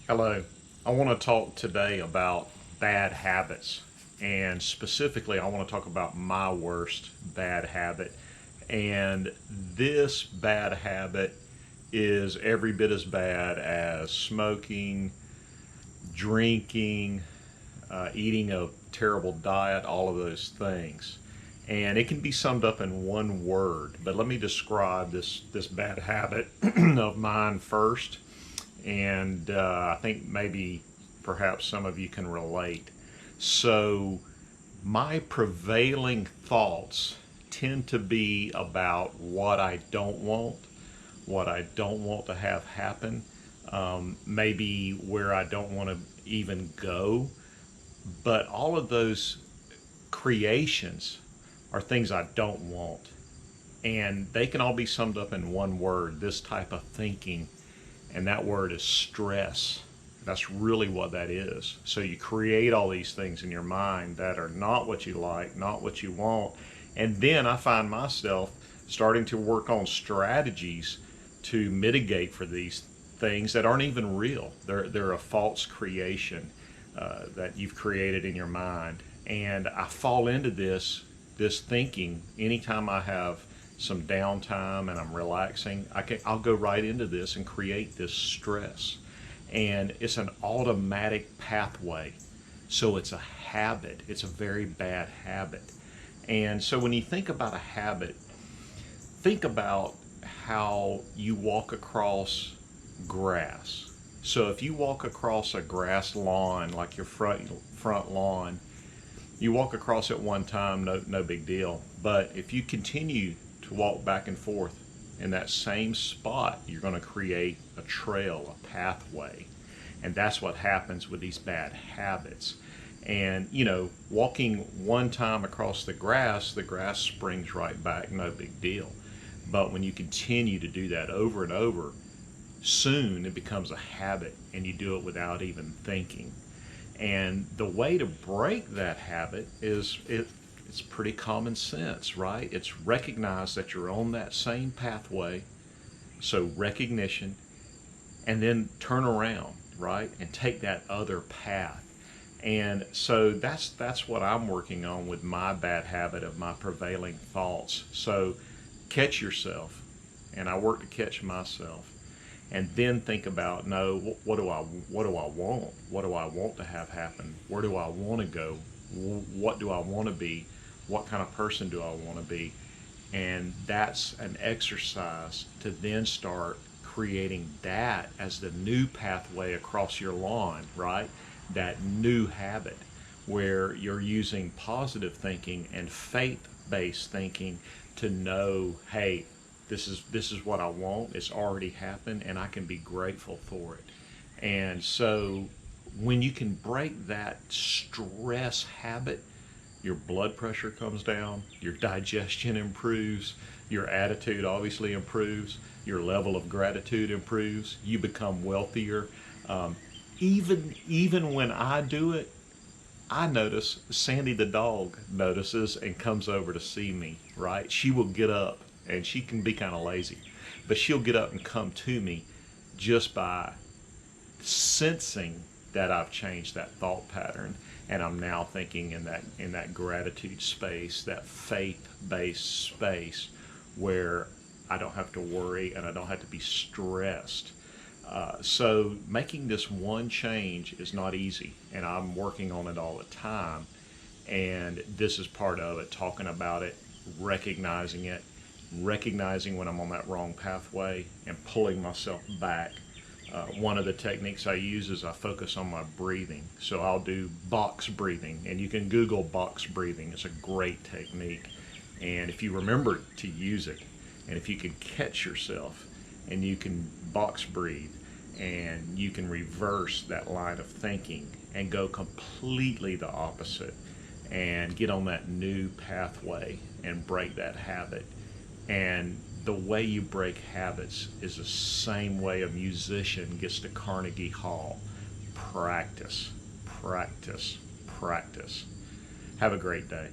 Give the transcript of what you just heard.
Hello. I want to talk today about bad habits. And specifically, I want to talk about my worst bad habit. And this bad habit is every bit as bad as smoking, drinking, eating a terrible diet, all of those things. And it can be summed up in one word. But let me describe this bad habit of mine first, and I think maybe perhaps some of you can relate. So, my prevailing thoughts tend to be about what I don't want to have happen, maybe where I don't want to even go. But all of those creations are things I don't want. And they can all be summed up in one word, this type of thinking, and that word is stress. That's really what that is. So you create all these things in your mind that are not what you like, not what you want. And then I find myself starting to work on strategies to mitigate for these things that aren't even real. They're a false creation that you've created in your mind. And I fall into this thinking anytime I have some downtime and I'm relaxing. I'll go right into this and create this stress, and it's an automatic pathway. So it's a habit. It's a very bad habit. And so when you think about a habit, think about how you walk across grass. So if you walk across a grass lawn, like your front lawn, you walk across it one time, no big deal. But if you continue to walk back and forth in that same spot, you're going to create a trail, a pathway. And that's what happens with these bad habits. And, walking one time across the grass springs right back, no big deal. But when you continue to do that over and over, soon it becomes a habit and you do it without even thinking. And the way to break that habit it's pretty common sense, right? It's recognize that you're on that same pathway, so recognition, and then turn around, right, and take that other path. And so that's what I'm working on with my bad habit of my prevailing thoughts. So catch yourself, and I work to catch myself, and then think about, no, what do I want? What do I want to have happen? Where do I want to go? What do I want to be? What kind of person do I want to be? And that's an exercise to then start creating that as the new pathway across your lawn, right? That new habit where you're using positive thinking and faith-based thinking to know, hey, this is what I want. It's already happened, and I can be grateful for it. And so when you can break that stress habit, your blood pressure comes down, your digestion improves, your attitude obviously improves, your level of gratitude improves, you become wealthier. Even when I do it, I notice Sandy the dog notices and comes over to see me, right? She will get up, and she can be kind of lazy, but she'll get up and come to me just by sensing that I've changed that thought pattern, and I'm now thinking in that gratitude space, that faith-based space where I don't have to worry and I don't have to be stressed. So making this one change is not easy, and I'm working on it all the time. And this is part of it, talking about it, recognizing it, recognizing when I'm on that wrong pathway, and pulling myself back. One of the techniques I use is I focus on my breathing. So I'll do box breathing, and you can Google box breathing. It's a great technique. And if you remember to use it, and if you can catch yourself, and you can box breathe, and you can reverse that line of thinking and go completely the opposite and get on that new pathway and break that habit. And the way you break habits is the same way a musician gets to Carnegie Hall. Practice, practice, practice. Have a great day.